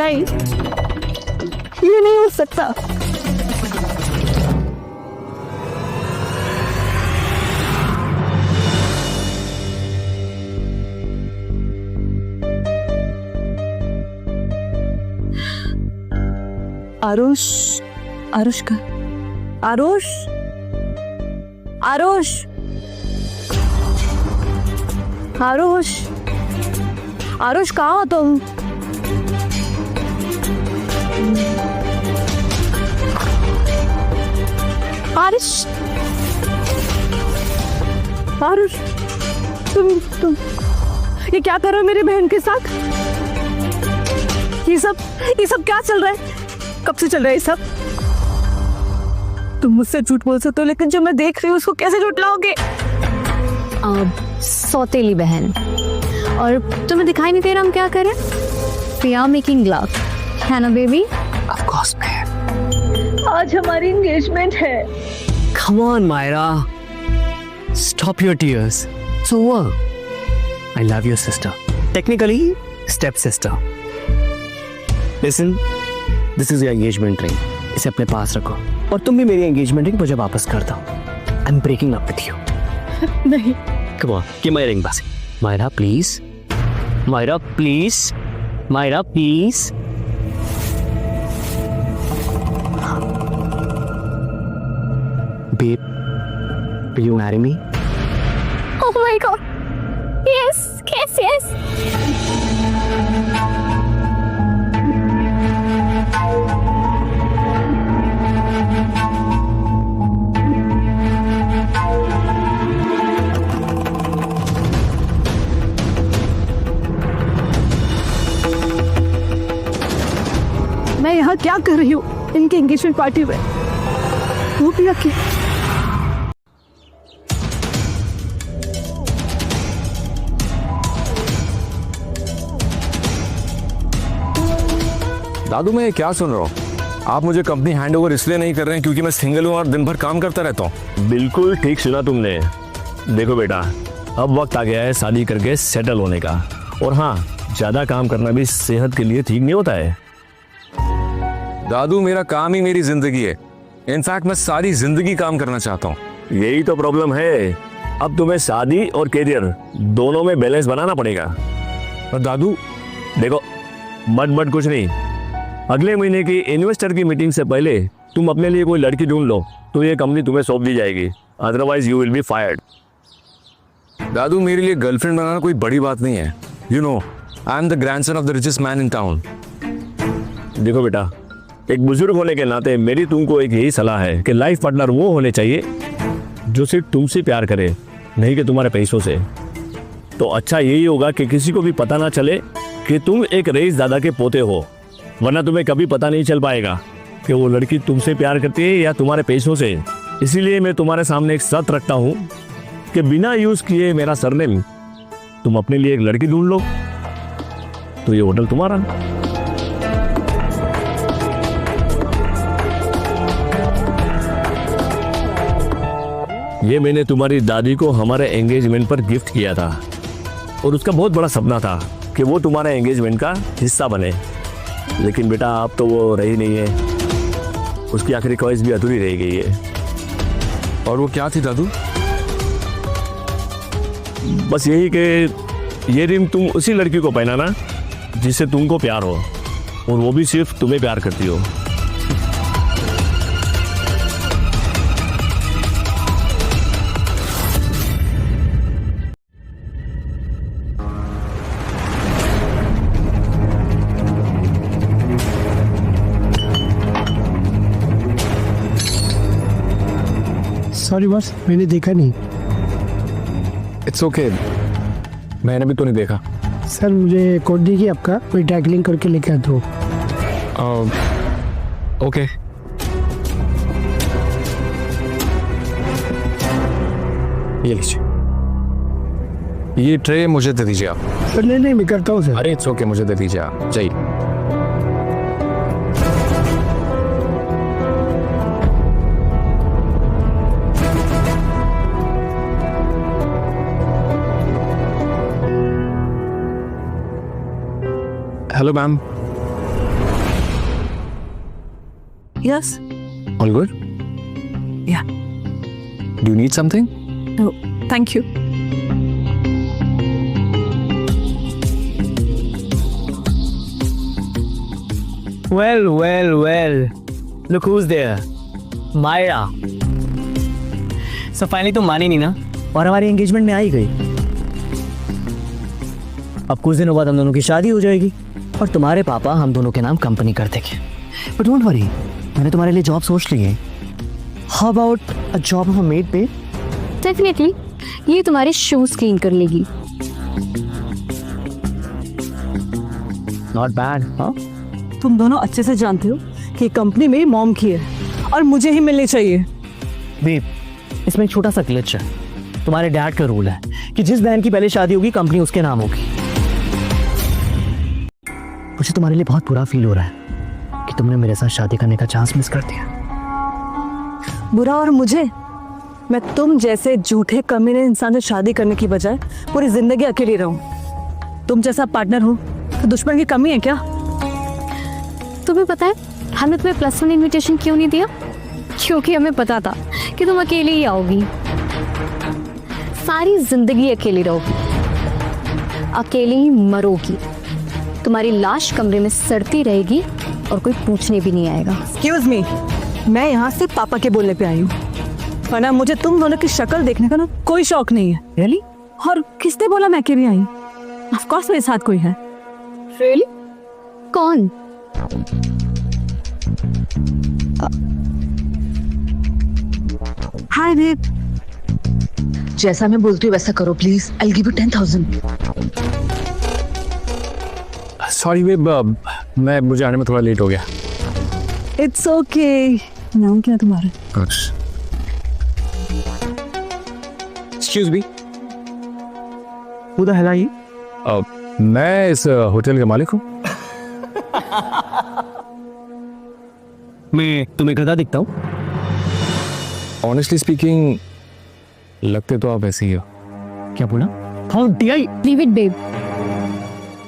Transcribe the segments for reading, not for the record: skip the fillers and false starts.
नहीं, ये नहीं हो सकता। आरुष, आरुष का, आरुष, आरुष, आरुष, आरुष कहाँ हो तुम? आरुष, आरुष, तुम ये क्या कर रहे हो मेरी बहन के साथ? ये सब क्या चल रहा है? कब से चल रहा है ये सब? तुम मुझसे झूठ बोल सकते हो, लेकिन जो मैं देख रही हूँ उसको कैसे झुठलाओगे? सौतेली बहन, और तुम्हें दिखाई नहीं दे रहा हम क्या करें? We are making love, है ना बेबी? Of course, man. आज हमारी एंगेजमेंट है। Come on, Myra. Stop your tears. It's over. I love your sister. Technically, step sister. Listen, this is your engagement ring. इसे अपने पास रखो, और तुम भी मेरी engagement ring मुझे वापस कर दो. I'm breaking up with you. नहीं। Come on, give my ring back. Myra, please. Myra, please. Myra, please. Babe, will you marry me? Oh my God! Yes, yes, yes. मैं यहाँ क्या कर रही हूँ इनके एंगेजमेंट पार्टी में? वो भी रखी। दादू, मैं क्या सुन रहा हूँ? आप मुझे कंपनी हैंड ओवर इसलिए नहीं कर रहे हैं क्योंकि मैं सिंगल हूँ और दिन भर काम करता रहता हूँ? बिल्कुल ठीक सुना तुमने। देखो बेटा, अब वक्त आ गया है शादी करके सेटल होने का। और हाँ, ज्यादा काम करना भी सेहत के लिए ठीक नहीं होता है। दादू, मेरा काम ही मेरी जिंदगी है। इनफैक्ट मैं सारी जिंदगी काम करना चाहता हूँ। यही तो प्रॉब्लम है। अब तुम्हें शादी और करियर दोनों में बैलेंस बनाना पड़ेगा। और दादू, देखो, मत कुछ नहीं। अगले महीने की इन्वेस्टर की मीटिंग से पहले तुम अपने लिए कोई लड़की ढूंढ लो तो ये कंपनी तुम्हें सौंप दी जाएगी, otherwise you will be fired. दादू, मेरे लिए गर्लफ्रेंड बनाना कोई बड़ी बात नहीं है। You know, I am the grandson of the richest man in town. देखो बेटा, एक बुजुर्ग होने के नाते मेरी तुमको एक यही सलाह है कि लाइफ पार्टनर वो होने चाहिए जो सिर्फ तुमसे प्यार करे, नहीं कि तुम्हारे पैसों से। तो अच्छा यही होगा कि किसी को भी पता ना चले कि तुम एक रईसजादा के पोते हो, वरना तुम्हें कभी पता नहीं चल पाएगा कि वो लड़की तुमसे प्यार करती है या तुम्हारे पैसों से। इसीलिए मैं तुम्हारे सामने एक शर्त रखता हूँ कि बिना यूज किए मेरा सरनेम तुम अपने लिए एक लड़की ढूंढ लो तो ये होटल तुम्हारा। ये मैंने तुम्हारी दादी को हमारे एंगेजमेंट पर गिफ्ट किया था और उसका बहुत बड़ा सपना था कि वो तुम्हारे एंगेजमेंट का हिस्सा बने, लेकिन बेटा अब तो वो रही नहीं है। उसकी आखिरी ख्वाहिश भी अधूरी रह गई है। और वो क्या थी दादू? बस यही कि ये रिंग तुम उसी लड़की को पहनाना जिससे तुमको प्यार हो, और वो भी सिर्फ तुम्हें प्यार करती हो। सॉरी बॉस, मैंने देखा नहीं। इट्स ओके, मैंने भी तो नहीं देखा। सर मुझे कोड दीजिए आपका, कोई टैगलिंग करके लेकर दो। ओके। ये लीजिए, ये ट्रे मुझे दे दीजिए आप। सर नहीं मैं करता हूँ सर। अरे इट्स ओके, मुझे दे दीजिए आप, जाइए। Hello ma'am, yes All good? Yeah. Do you need something? No thank you Well. Look who's there. Myra. So finally तुम मानी नहीं ना और हमारी एंगेजमेंट में आई गई. अब कुछ दिनों बाद हम दोनों की शादी हो जाएगी और तुम्हारे पापा हम दोनों के नाम कंपनी कर देंगे. But don't worry, मैंने तुम्हारे लिए जॉब सोच ली है. How about a job of a maid babe? Definitely ये तुम्हारे शूज क्लीन कर लेगी. Not bad, हाँ? तुम दोनों अच्छे से जानते हो कि कंपनी मेरी मॉम की है और मुझे ही मिलनी चाहिए. बेब, इसमें एक छोटा सा ग्लिच है. तुम्हारे डैड का रूल है कि जिस बहन की पहले शादी होगी कंपनी उसके नाम होगी. मुझे तुम्हारे लिए बहुत बुरा फील हो रहा है कि तुमने मेरे साथ शादी करने का चांस मिस कर दिया. बुरा और मुझे? मैं तुम जैसे झूठे कमीने इंसान से शादी करने की बजाय पूरी जिंदगी अकेली रहूं. तुम जैसा पार्टनर हो तो दुश्मन की कमी है क्या? तुम्हें पता है हमने तुम्हें +1 इनविटेशन क्यों नहीं दिया? क्योंकि हमें पता था कि तुम अकेली ही आओगी. सारी जिंदगी अकेली रहोगी, अकेली ही मरोगी. तुम्हारी लाश कमरे में सड़ती रहेगी और कोई पूछने भी नहीं आएगा. एक्सक्यूज मी, मैं यहाँ सिर्फ पापा के बोलने पे आई हूँ, वरना मुझे तुम दोनों की शक्ल देखने का ना कोई शौक नहीं है. रियली? और किसने बोला मैं अकेली आई? ऑफ कोर्स मेरे साथ कोई है. रियली? कौन? हाय बेब. जैसा मैं बोलती हूँ वैसा करो please. I give you 10,000. Sorry babe, मुझे आने में थोड़ा लेट हो गया. It's okay. नाम क्या है तुम्हारा? Excuse me. Who the hell are you? मैं इस होटल के मालिक हूँ. मैं तुम्हें गधा दिखता हूँ? Honestly speaking, लगते तो आप ऐसे ही हो. क्या बोला? How dare you? Leave it babe.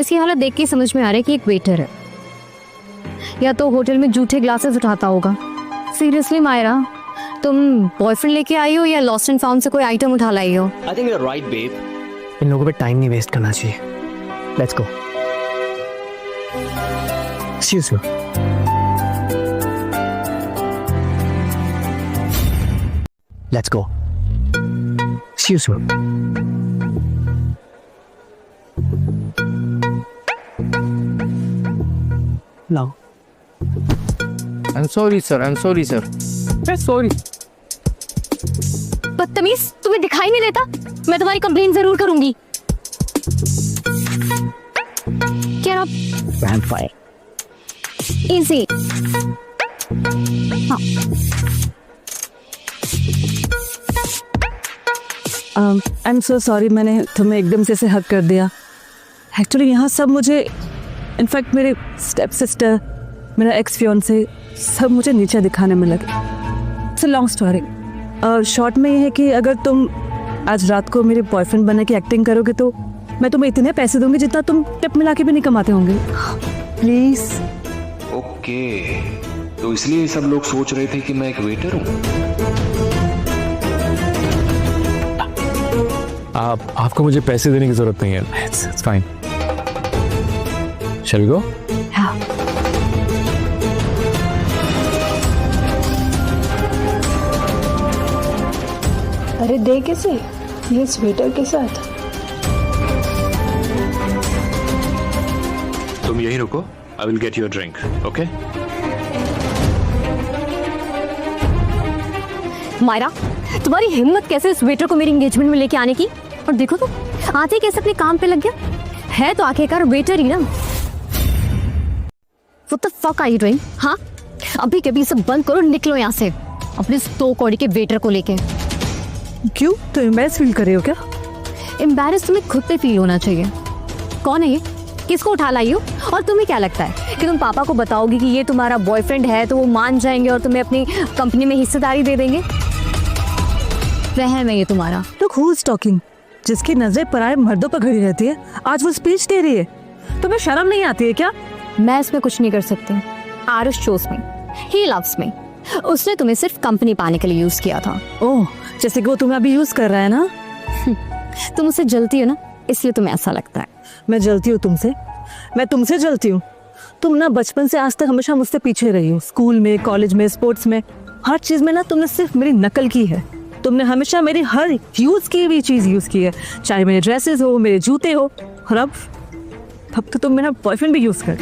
इसकी हालत देख के समझ में आ रहा है कि एक वेटर है, या तो होटल में जूठे ग्लासेस उठाता होगा. सीरियसली मायरा, तुम बॉयफ्रेंड लेके आई हो या लॉस्ट एंड फाउंड से कोई आइटम उठा लाई हो? I think you're right, babe. इन लोगों पे टाइम नहीं वेस्ट करना चाहिए. Let's go. Excuse me. Let's go. Excuse me. Now. I'm sorry, sir. Sorry. बदतमीज, तुम्हें दिखाई नहीं देता? मैं तुम्हारी कंप्लेन जरूर करूंगी. क्या Vampire. Easy. I am so sorry, मैंने तुम्हें एकदम से हक कर दिया. एक्चुअली यहाँ सब मुझे, इनफैक्ट मेरे स्टेप सिस्टर, मेरा एक्स फियोंसे, सब मुझे नीचे दिखाने में लगे. It's a long story. Short में ये है कि अगर तुम आज रात को मेरे बॉयफ्रेंड बनने की एक्टिंग करोगे तो मैं तुम्हें इतने पैसे दूंगी जितना तुम टिप मिला के भी नहीं कमाते होंगे. प्लीज. ओके, तो इसलिए सब लोग सोच रहे थे कि मैं एक वेटर हूँ. आपको मुझे पैसे देने की जरूरत नहीं है. It's fine. Shall we go? हाँ. अरे दे कैसे? ये स्वेटर के साथ. तुम यहीं रुको. I will get your drink. Okay? Myra, तुम्हारी हिम्मत कैसे इस वेटर को मेरी एंगेजमेंट में लेके आने की? और देखो तो आते ही कैसे अपने काम पे लग गया है. तो आखिरकार वेटर ही ना. What the fuck are you doing? हाँ, अभी के अभी सब बंद करो, निकलो यहाँ से अपने 2 कौड़ी के वेटर को लेके. क्यों, तो एम्बैरेस फील कर रही हो क्या? एम्बैरेस तुम्हें खुद पे फील होना चाहिए. कौन है ये? किसको उठा लाई हो? और तुम्हें क्या लगता है कि तुम पापा को बताओगी कि ये तुम्हारा बॉयफ्रेंड है तो वो मान जाएंगे और तुम्हें अपनी कंपनी में हिस्सेदारी दे देंगे? वहम है ये तुम्हारा. Look who is talking? जिसकी नजरें पराये मर्दों पर खड़ी रहती है, आज वो स्पीच दे रही है. तुम्हें शर्म नहीं आती है क्या? मैं इसमें कुछ नहीं कर सकती. आरुष चोस में ही लव्स मी। उसने तुम्हें सिर्फ कंपनी पाने के लिए यूज किया था। ओह, जैसे कि वो तुम्हें अभी यूज कर रहा है ना। तुम उससे जलती हो ना, इसलिए तुम्हें ऐसा लगता है। मैं जलती हूँ तुमसे? मैं तुमसे जलती हूँ? तुम ना बचपन से आज तक हमेशा मुझसे पीछे रही हो, स्कूल में, कॉलेज में, स्पोर्ट्स में, हर चीज में ना तुमने सिर्फ मेरी नकल की है। तुमने हमेशा मेरी हर यूज की हुई चीज यूज की है, चाहे मेरे ड्रेसेस हो, मेरे जूते हो, और अब तो तुम मेरा बॉयफ्रेंड भी यूज कर।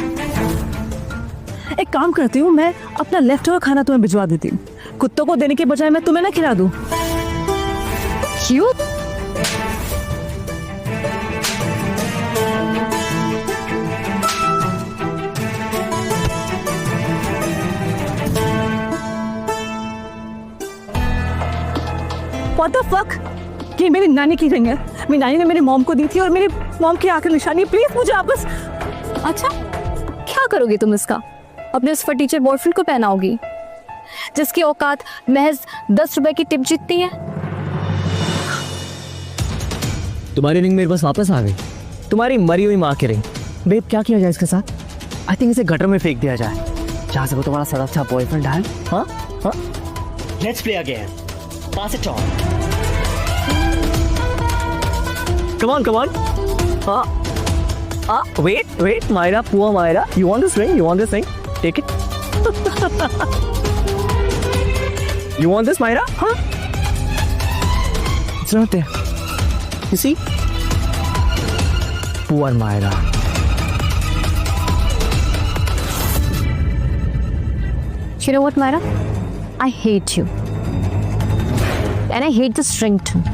एक काम करती हूँ, मैं अपना लेफ्ट ओवर खाना तुम्हें भिजवा देती हूँ। कुत्तों को देने के बजाय मैं तुम्हें ना खिला दूँ। क्यों? What the fuck? ये मेरी नानी की रिंग है। मेरी नानी ने मेरी मॉम को दी थी और मेरी मॉम की आखिरी निशानी। प्लीज मुझे वापस। अच्छा, क्या करोगी तुम इसका? अपने उस फटीचर बॉयफ्रेंड को पहनाओगी जिसकी औकात महज 10 रुपए की टिप जितनी है? तुम्हारी रिंग मेरे पास वापस आ गई, तुम्हारी मरी हुई माँ की रिंग। बेब, क्या किया जाए इसके साथ? आई थिंक इसे गटर में फेंक दिया जाए, जहाँ से वो तुम्हारा सड़ा अच्छा बॉयफ्रेंड है। हाँ हाँ, let's play again, pass it on, come on come on. हाँ, wait Myra, poor Myra, you want this ring, you want this ring, take it. You want this Myra? हाँ, it's not there, you see? Poor Myra. You know what, Myra? I hate you. And I hate this ring too.